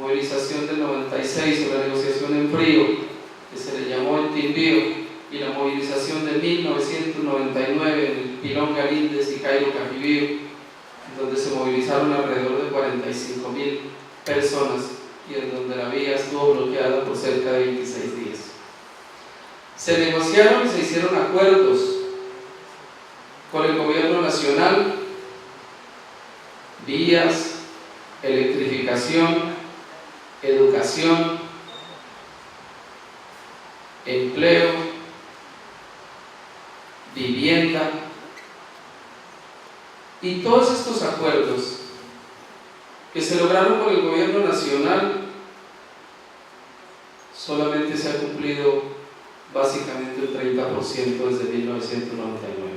movilización del 96 o la negociación en frío, que se le llamó el Timbío, y la movilización de 1999 en el Pilón Galíndez y Cairo Cajibío, donde se movilizaron alrededor de 45.000 personas y en donde la vía estuvo bloqueada por cerca de 26 días. Se negociaron y se hicieron acuerdos con el gobierno nacional, vías, electrificación, educación, empleo, vivienda, y todos estos acuerdos que se lograron con el gobierno nacional solamente se ha cumplido básicamente un 30% desde 1999.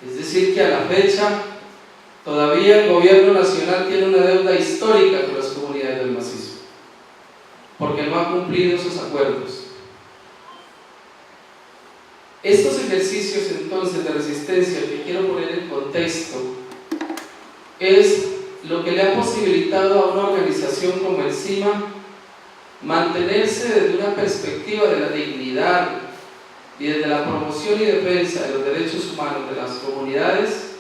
Es decir, que a la fecha todavía el gobierno nacional tiene una deuda histórica con las comunidades del macizo, porque no ha cumplido esos acuerdos. Estos ejercicios entonces de resistencia que quiero poner en contexto es lo que le ha posibilitado a una organización como el CIMA mantenerse desde una perspectiva de la dignidad y desde la promoción y defensa de los derechos humanos de las comunidades,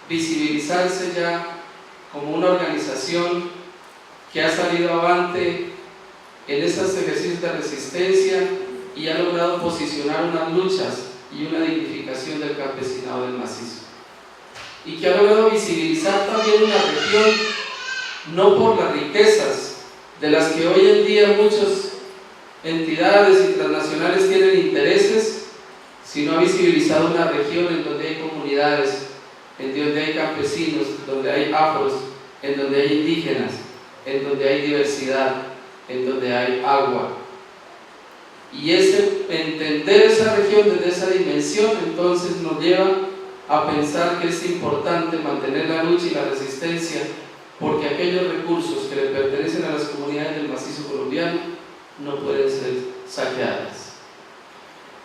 visibilizarse ya como una organización que ha salido avante en esos ejercicios de resistencia y ha logrado posicionar unas luchas y una dignificación del campesinado del macizo, y que ha logrado visibilizar también una región no por las riquezas de las que hoy en día muchas entidades internacionales tienen intereses, sino ha visibilizado una región en donde hay comunidades, en donde hay campesinos, donde hay afros, en donde hay indígenas, en donde hay diversidad, en donde hay agua. Y ese entender esa región desde esa dimensión entonces nos lleva a pensar que es importante mantener la lucha y la resistencia, porque aquellos recursos que le pertenecen a las comunidades del macizo colombiano no pueden ser saqueadas.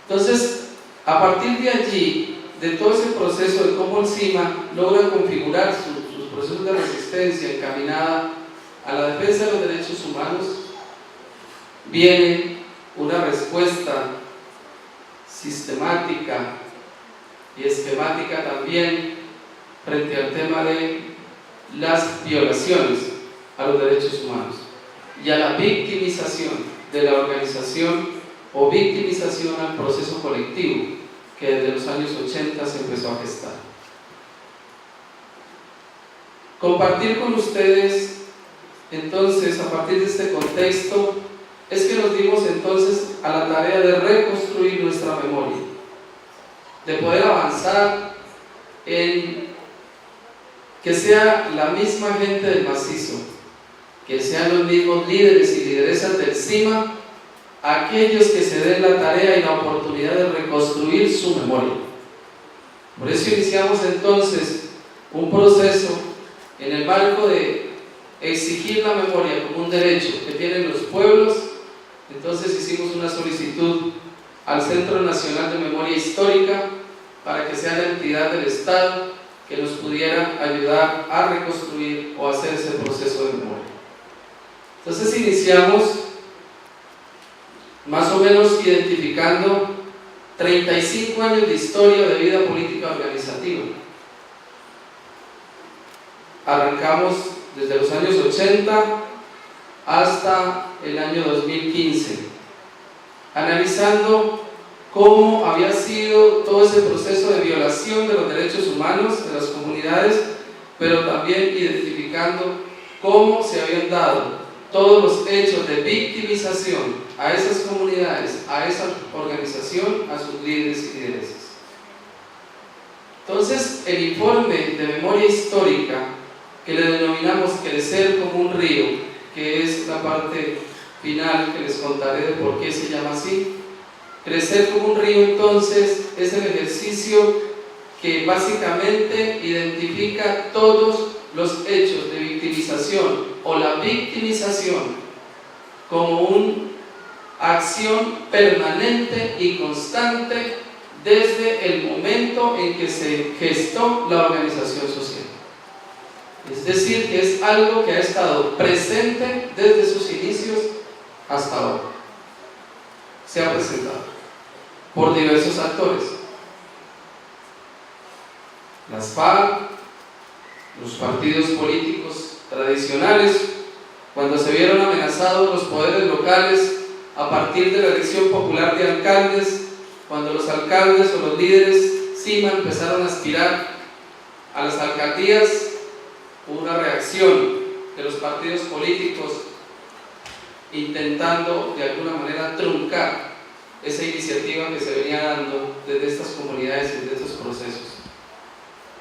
Entonces, a partir de allí, de todo ese proceso de cómo el CIMA logra configurar sus procesos de resistencia encaminada a la defensa de los derechos humanos, viene una respuesta sistemática y esquemática también frente al tema de las violaciones a los derechos humanos y a la victimización de la organización o victimización al proceso colectivo que desde los años 80 se empezó a gestar. Compartir con ustedes entonces, a partir de este contexto, es que nos dimos entonces a la tarea de reconstruir nuestra memoria, de poder avanzar en que sea la misma gente del macizo, que sean los mismos líderes y lideresas del CIMA, aquellos que se den la tarea y la oportunidad de reconstruir su memoria. Por eso iniciamos entonces un proceso en el marco de exigir la memoria como un derecho que tienen los pueblos. Entonces hicimos una solicitud al Centro Nacional de Memoria Histórica para que sea la entidad del Estado que nos pudiera ayudar a reconstruir o hacer ese proceso de memoria. Entonces iniciamos más o menos identificando 35 años de historia de vida política organizativa. Arrancamos desde los años 80 hasta el año 2015, analizando cómo había sido todo ese proceso de violación de los derechos humanos de las comunidades, pero también identificando cómo se habían dado todos los hechos de victimización a esas comunidades, a esa organización, a sus líderes y lideresas. Entonces, el informe de memoria histórica, que le denominamos Crecer como un río, que es la parte final que les contaré de por qué se llama así. Crecer como un río, entonces, es el ejercicio que básicamente identifica todos los hechos de victimización o la victimización como una acción permanente y constante desde el momento en que se gestó la organización social. Es decir, que es algo que ha estado presente desde sus inicios hasta ahora. Se ha presentado por diversos actores. Las FARC, los partidos políticos tradicionales, cuando se vieron amenazados los poderes locales a partir de la elección popular de alcaldes, cuando los alcaldes o los líderes CIMA empezaron a aspirar a las alcaldías, hubo una reacción de los partidos políticos intentando de alguna manera truncar esa iniciativa que se venía dando desde estas comunidades y desde estos procesos.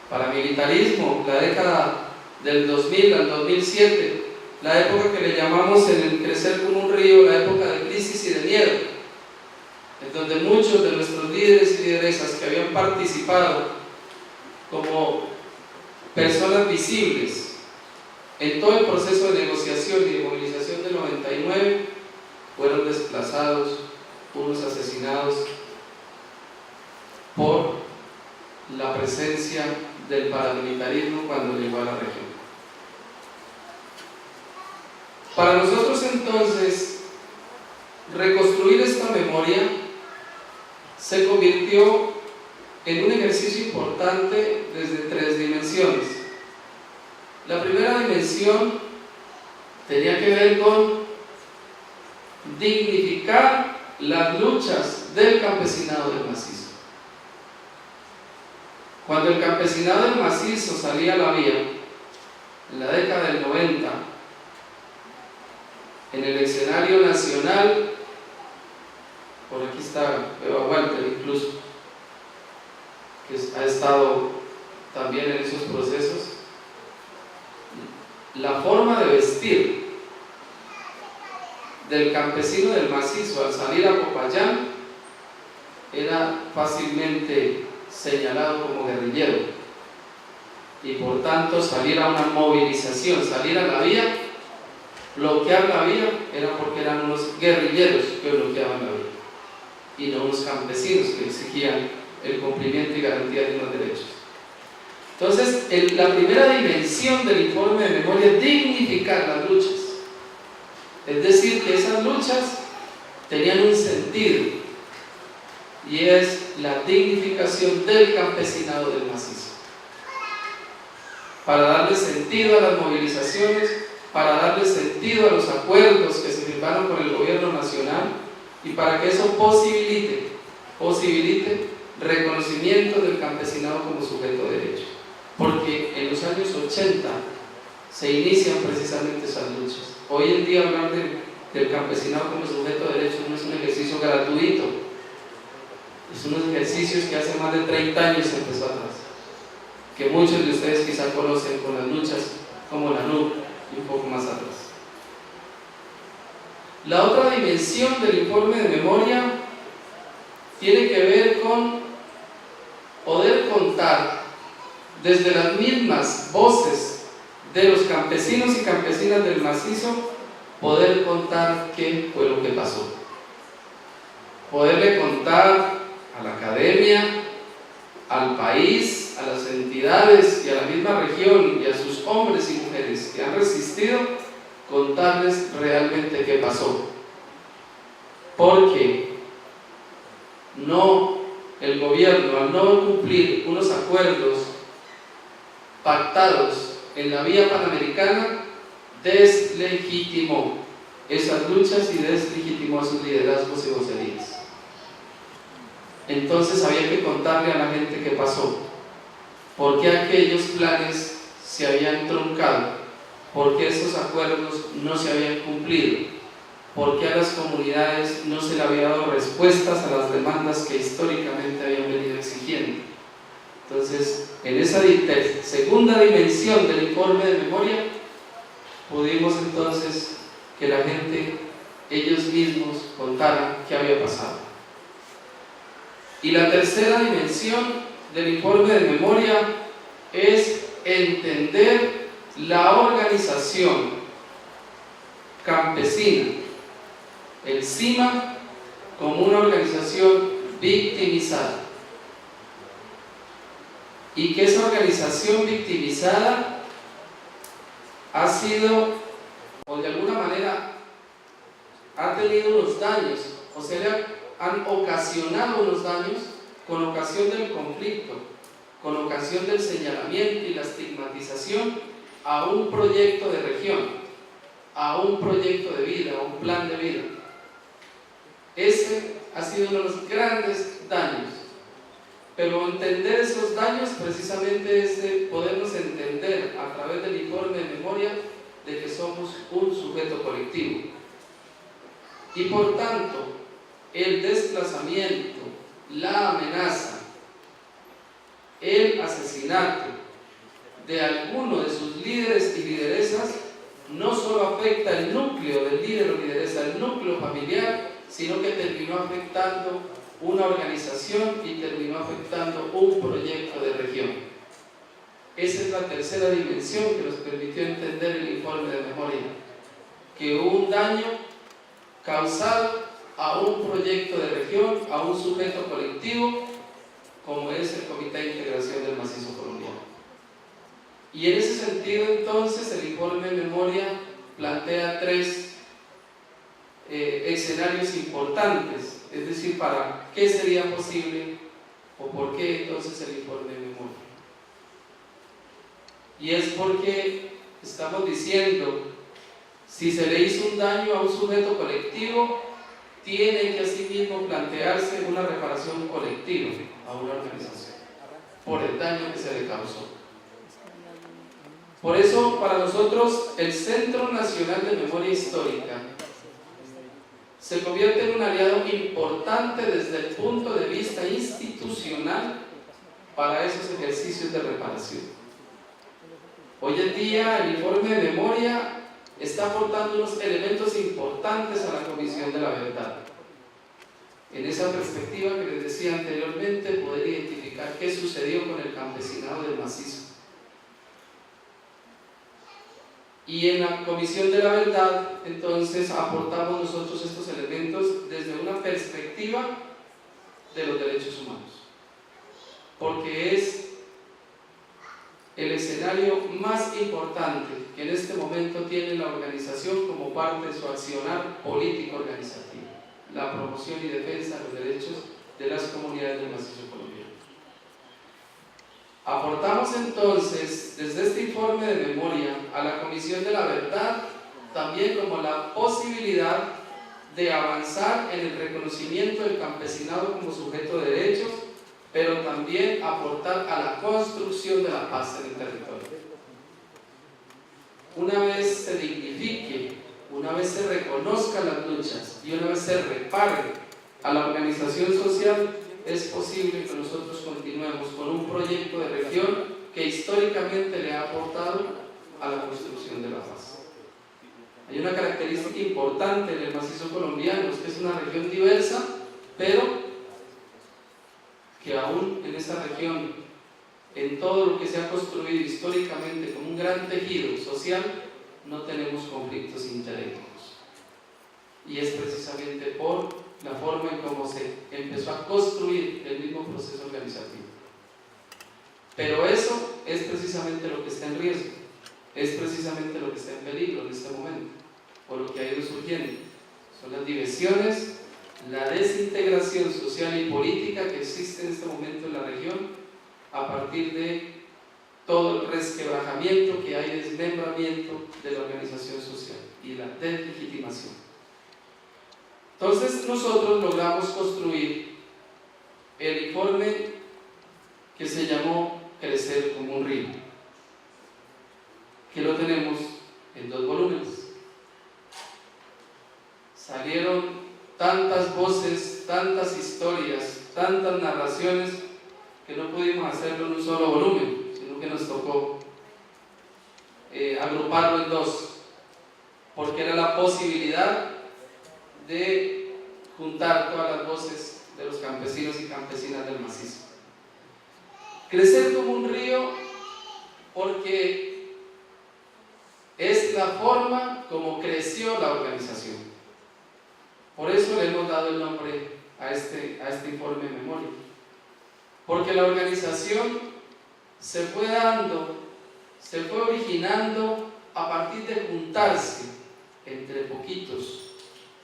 Paramilitarismo, la década del 2000 al 2007, la época que le llamamos en el crecer como un río, la época de crisis y de miedo, en donde muchos de nuestros líderes y lideresas que habían participado como personas visibles en todo el proceso de negociación y de movilización del 99 fueron desplazados, unos asesinados por la presencia del paramilitarismo cuando llegó a la región. Para nosotros entonces, reconstruir esta memoria se convirtió en un ejercicio importante desde 3 dimensiones. La primera dimensión tenía que ver con dignificar las luchas del campesinado del macizo. Cuando el campesinado del macizo salía a la vía, en la década del 90, en el escenario nacional, por aquí está Eva Walter incluso, que ha estado también en esos procesos, la forma de vestir del campesino del macizo al salir a Popayán era fácilmente señalado como guerrillero, y por tanto salir a una movilización, salir a la vía, bloquear la vía, era porque eran unos guerrilleros que bloqueaban la vía y no unos campesinos que exigían el cumplimiento y garantía de unos derechos. Entonces, la primera dimensión del informe de memoria es dignificar las luchas, es decir, que esas luchas tenían un sentido, y es la dignificación del campesinado del macizo, para darle sentido a las movilizaciones, para darle sentido a los acuerdos que se firmaron con el gobierno nacional, y para que eso posibilite reconocimiento del campesinado como sujeto de derecho. Porque en los años 80 se inician precisamente esas luchas. Hoy en día hablar del campesinado como sujeto de derecho no es un ejercicio gratuito, es unos ejercicios que hace más de 30 años empezó atrás, que muchos de ustedes quizá conocen con las luchas como la NUC y un poco más atrás. La otra dimensión del informe de memoria tiene que ver con poder contar desde las mismas voces de los campesinos y campesinas del macizo, poder contar qué fue lo que pasó, poderle contar a la academia, al país, a las entidades y a la misma región y a sus hombres y mujeres que han resistido, contarles realmente qué pasó. Porque el gobierno, al no cumplir unos acuerdos pactados en la vía panamericana, deslegitimó esas luchas y deslegitimó a sus liderazgos y vocerías. Entonces había que contarle a la gente qué pasó, por qué aquellos planes se habían truncado, por qué esos acuerdos no se habían cumplido, por qué a las comunidades no se le había dado respuestas a las demandas que históricamente habían venido exigiendo. Entonces, en esa segunda dimensión del informe de memoria, pudimos entonces que la gente, ellos mismos, contaran qué había pasado. Y la tercera dimensión del informe de memoria es entender la organización campesina, el CIMA, como una organización victimizada, y que esa organización victimizada ha sido, o de alguna manera, ha tenido unos daños, o se le han ocasionado unos daños con ocasión del conflicto, con ocasión del señalamiento y la estigmatización a un proyecto de región, a un proyecto de vida, a un plan de vida. Ese ha sido uno de los grandes daños. Pero entender esos daños precisamente es de podernos entender a través del informe de memoria de que somos un sujeto colectivo. Y por tanto, el desplazamiento, la amenaza, el asesinato de alguno de sus líderes y lideresas no solo afecta el núcleo del líder o lideresa, el núcleo familiar, sino que terminó afectando una organización y terminó afectando un proyecto de región. Esa es la tercera dimensión que nos permitió entender el informe de memoria, que hubo un daño causado a un proyecto de región, a un sujeto colectivo, como es el Comité de Integración del Macizo Colombiano. Y en ese sentido, entonces, el informe de memoria plantea tres escenarios importantes, es decir, para qué sería posible o por qué entonces el informe de memoria. Y es porque estamos diciendo, si se le hizo un daño a un sujeto colectivo, tiene que asimismo plantearse una reparación colectiva a una organización por el daño que se le causó. Por eso, para nosotros, el Centro Nacional de Memoria Histórica se convierte en un aliado importante desde el punto de vista institucional para esos ejercicios de reparación. Hoy en día, el informe de memoria está aportando unos elementos importantes a la Comisión de la Verdad. En esa perspectiva que les decía anteriormente, poder identificar qué sucedió con el campesinado del macizo. Y en la Comisión de la Verdad, entonces, aportamos nosotros estos elementos desde una perspectiva de los derechos humanos, porque es el escenario más importante que en este momento tiene la organización como parte de su accionar político organizativo, la promoción y defensa de los derechos de las comunidades del macizo colombiano. Aportamos entonces desde este informe de memoria a la Comisión de la Verdad también como la posibilidad de avanzar en el reconocimiento del campesinado como sujeto de derechos, pero también aportar a la construcción de la paz en el territorio. Una vez se dignifique, una vez se reconozcan las luchas y una vez se repare a la organización social, es posible que nosotros continuemos con un proyecto de región que históricamente le ha aportado a la construcción de la paz. Hay una característica importante en el macizo colombiano, es que es una región diversa, pero que aún en esta región, en todo lo que se ha construido históricamente como un gran tejido social, no tenemos conflictos interétnicos. Y es precisamente por la forma en cómo se empezó a construir el mismo proceso organizativo. Pero eso es precisamente lo que está en riesgo, es precisamente lo que está en peligro en este momento, por lo que ha ido surgiendo. Son las divisiones, la desintegración social y política que existe en este momento en la región a partir de todo el resquebrajamiento que hay, desmembramiento de la organización social y la deslegitimación. Entonces nosotros logramos construir el informe que se llamó Crecer como un río, que lo tenemos en 2 volúmenes. Salieron tantas voces, tantas historias, tantas narraciones que no pudimos hacerlo en un solo volumen, sino que nos tocó agruparlo en 2, porque era la posibilidad de juntar todas las voces de los campesinos y campesinas del macizo. Crecer como un río porque es la forma como creció la organización. Por eso le hemos dado el nombre a este informe de memoria, porque la organización se fue dando, se fue originando a partir de juntarse entre poquitos,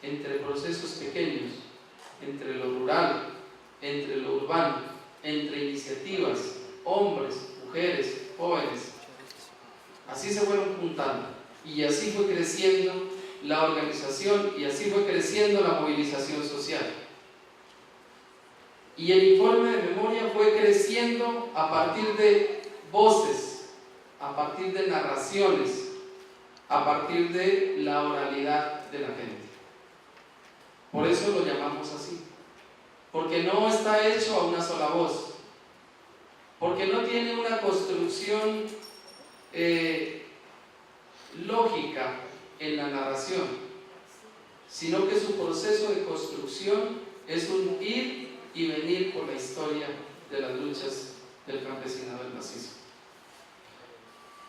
entre procesos pequeños, entre lo rural, entre lo urbano, entre iniciativas, hombres, mujeres, jóvenes. Así se fueron juntando y así fue creciendo la organización y así fue creciendo la movilización social. Y el informe de memoria fue creciendo a partir de voces, a partir de narraciones, a partir de la oralidad de la gente. Por eso lo llamamos así, porque no está hecho a una sola voz, porque no tiene una construcción lógica en la narración, sino que su proceso de construcción es un ir y venir por la historia de las luchas del campesinado del macizo.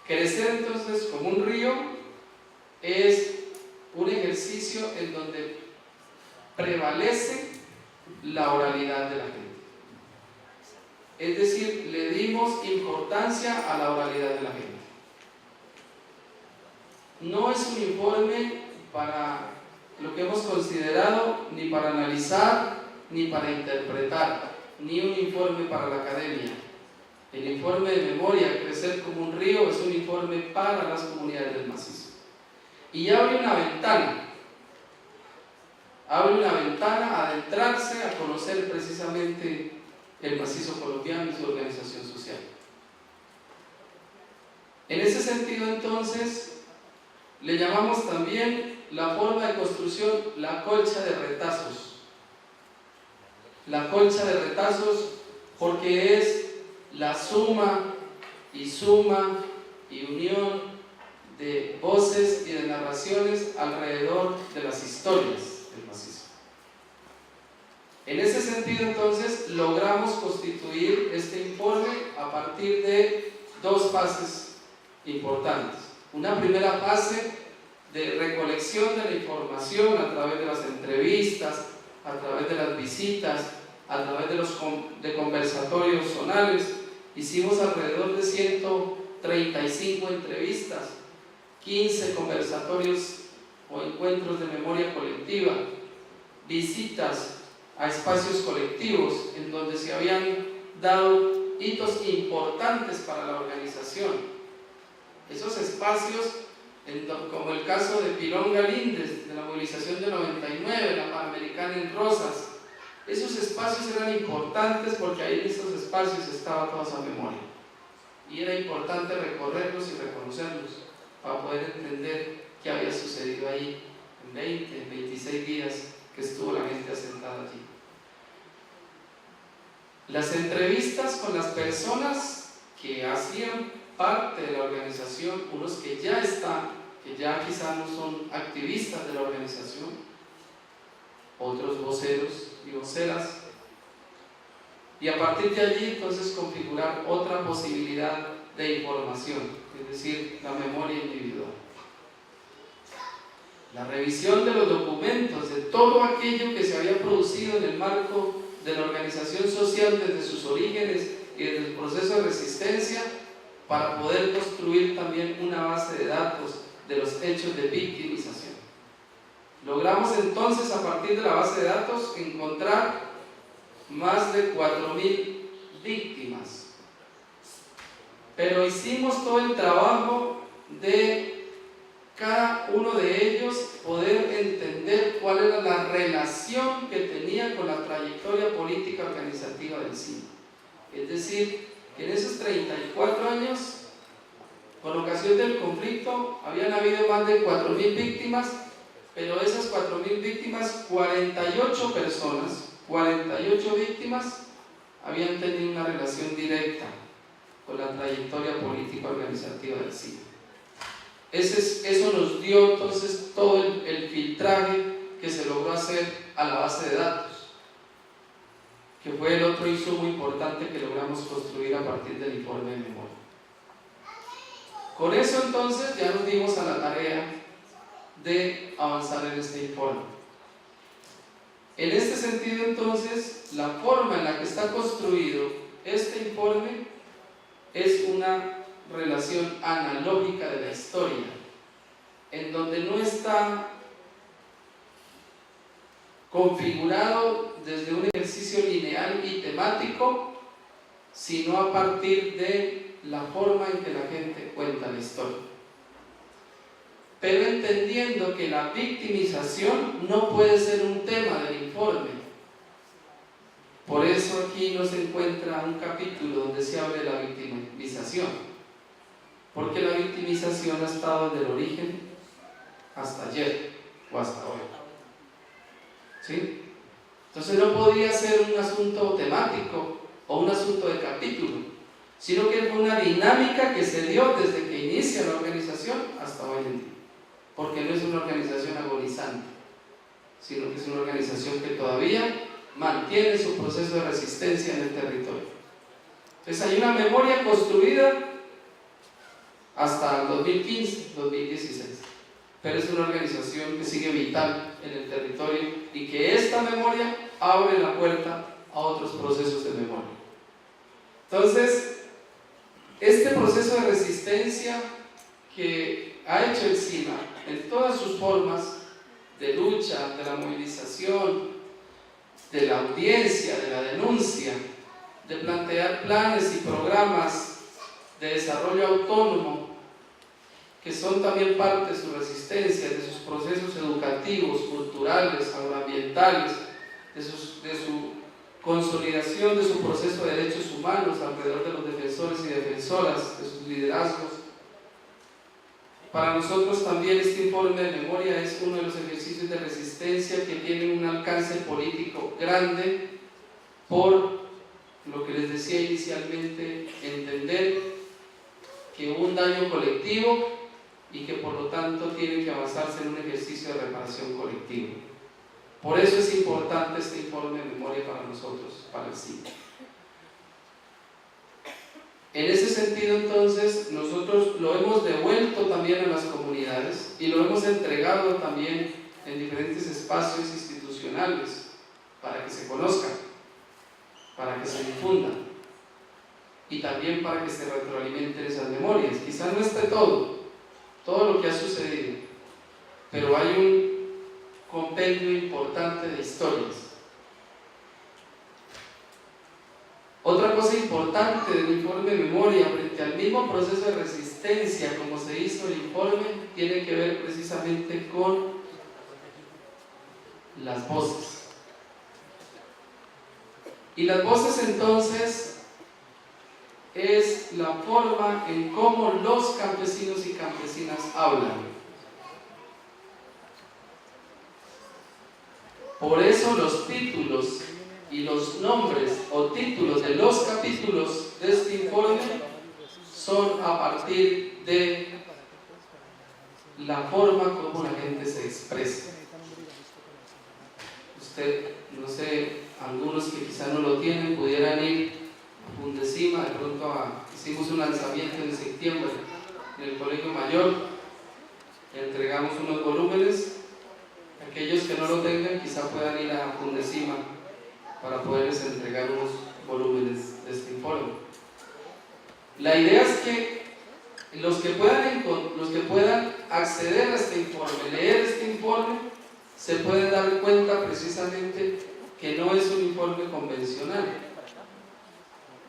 Crecer entonces como un río es un ejercicio en donde prevalece la oralidad de la gente. Es decir, le dimos importancia a la oralidad de la gente. No es un informe para lo que hemos considerado, ni para analizar, ni para interpretar, ni un informe para la academia. El informe de memoria, Crecer como un río, es un informe para las comunidades del macizo. Y abre una ventana a adentrarse, a conocer precisamente el macizo colombiano y su organización social. En ese sentido, entonces, le llamamos también la forma de construcción la colcha de retazos. La colcha de retazos porque es la suma y unión de voces y de narraciones alrededor de las historias del macizo. En ese sentido, entonces, logramos constituir este informe a partir de dos fases importantes. Una primera fase de recolección de la información a través de las entrevistas, a través de las visitas, a través de conversatorios zonales. Hicimos alrededor de 135 entrevistas, 15 conversatorios o encuentros de memoria colectiva, visitas a espacios colectivos en donde se habían dado hitos importantes para la organización. Esos espacios, como el caso de Pirón Galíndez, de la movilización de 99, la Panamericana en Rosas, esos espacios eran importantes porque ahí en esos espacios estaba toda esa memoria. Y era importante recorrerlos y reconocerlos para poder entender qué había sucedido ahí en 20, 26 días que estuvo la gente asentada allí. Las entrevistas con las personas que hacían parte de la organización, unos que ya están, que ya quizás no son activistas de la organización, otros voceros y voceras, y a partir de allí entonces configurar otra posibilidad de información, es decir, la memoria individual. La revisión de los documentos, de todo aquello que se había producido en el marco de la organización social desde sus orígenes y desde el proceso de resistencia, para poder construir también una base de datos de los hechos de victimización. Logramos entonces, a partir de la base de datos, encontrar más de 4.000 víctimas. Pero hicimos todo el trabajo de cada uno de ellos poder entender cuál era la relación que tenía con la trayectoria política organizativa del CIMA. Es decir, que en esos 34 años, con ocasión del conflicto, habían habido más de 4.000 víctimas, pero de esas 4.000 víctimas, 48 personas, 48 víctimas, habían tenido una relación directa con la trayectoria política organizativa del CIMA. Eso nos dio entonces todo el filtraje que se logró hacer a la base de datos, que fue el otro insumo importante que logramos construir a partir del informe de memoria. Con eso entonces ya nos dimos a la tarea de avanzar en este informe. En este sentido entonces, la forma en la que está construido este informe es una relación analógica de la historia, en donde no está configurado desde un ejercicio lineal y temático, sino a partir de la forma en que la gente cuenta la historia. Pero entendiendo que la victimización no puede ser un tema del informe. Por eso aquí no se encuentra un capítulo donde se hable de la victimización, porque la victimización ha estado desde el origen hasta ayer o hasta hoy. ¿Sí? Entonces no podía ser un asunto temático o un asunto de capítulo, sino que es una dinámica que se dio desde que inicia la organización hasta hoy en día, porque no es una organización agonizante, sino que es una organización que todavía mantiene su proceso de resistencia en el territorio. Entonces hay una memoria construida hasta el 2015, 2016, pero es una organización que sigue vital en el territorio y que esta memoria abre la puerta a otros procesos de memoria. Entonces, este proceso de resistencia que ha hecho el CIMA en todas sus formas de lucha, de la movilización, de la audiencia, de la denuncia, de plantear planes y programas de desarrollo autónomo, que son también parte de su resistencia, de sus procesos educativos, culturales, agroambientales, de su consolidación de su proceso de derechos humanos alrededor de los defensores y defensoras, de sus liderazgos. Para nosotros también este informe de memoria es uno de los ejercicios de resistencia que tiene un alcance político grande, por lo que les decía inicialmente, entender que hubo un daño colectivo y que por lo tanto tiene que avanzarse en un ejercicio de reparación colectiva. Por eso es importante este informe de memoria para nosotros, para el CIMA. En ese sentido, entonces, nosotros lo hemos devuelto también a las comunidades y lo hemos entregado también en diferentes espacios institucionales para que se conozcan, para que se difundan y también para que se retroalimenten esas memorias. Quizás no esté todo lo que ha sucedido, pero hay un compendio importante de historias. Otra cosa importante del informe de memoria frente al mismo proceso de resistencia como se hizo el informe tiene que ver precisamente con las voces. Y las voces entonces es la forma en cómo los campesinos y campesinas hablan. Por eso los títulos y los nombres o títulos de los capítulos de este informe son a partir de la forma como la gente se expresa. Usted, no sé, algunos que quizá no lo tienen, pudieran ir a Fundecima, de pronto hicimos un lanzamiento en septiembre en el Colegio Mayor, entregamos unos volúmenes. Aquellos que no lo tengan quizá puedan ir a Fundecima para poderles entregar unos volúmenes de este informe. La idea es que los que puedan acceder a este informe, leer este informe, se pueden dar cuenta precisamente que no es un informe convencional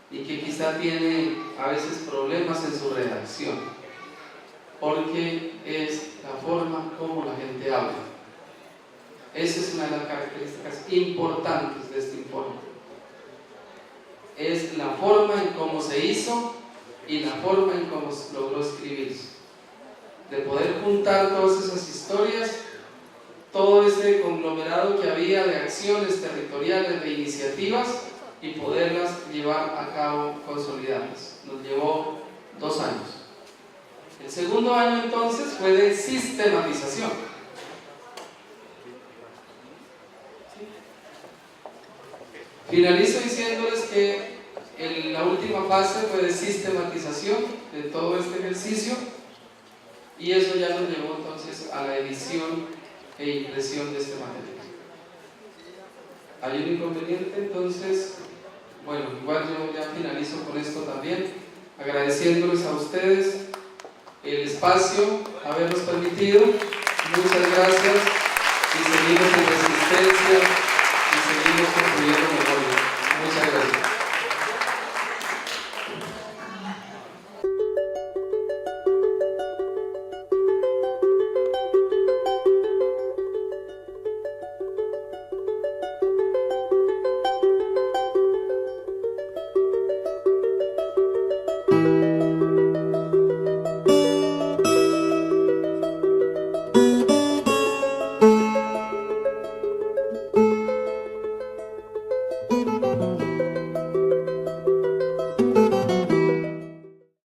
y que quizá tiene a veces problemas en su redacción, porque es la forma como la gente habla. Esa es una de las características importantes de este informe. Es la forma en cómo se hizo y la forma en cómo se logró escribirse. De poder juntar todas esas historias, todo ese conglomerado que había de acciones territoriales, de iniciativas, y poderlas llevar a cabo consolidadas. Nos llevó 2 años. El segundo año entonces fue de sistematización. Finalizo diciéndoles que la última fase fue de sistematización de todo este ejercicio y eso ya nos llevó entonces a la edición e impresión de este material. ¿Hay un inconveniente? Entonces, bueno, igual yo ya finalizo con esto también, agradeciéndoles a ustedes el espacio, habernos permitido. Muchas gracias y seguimos en resistencia.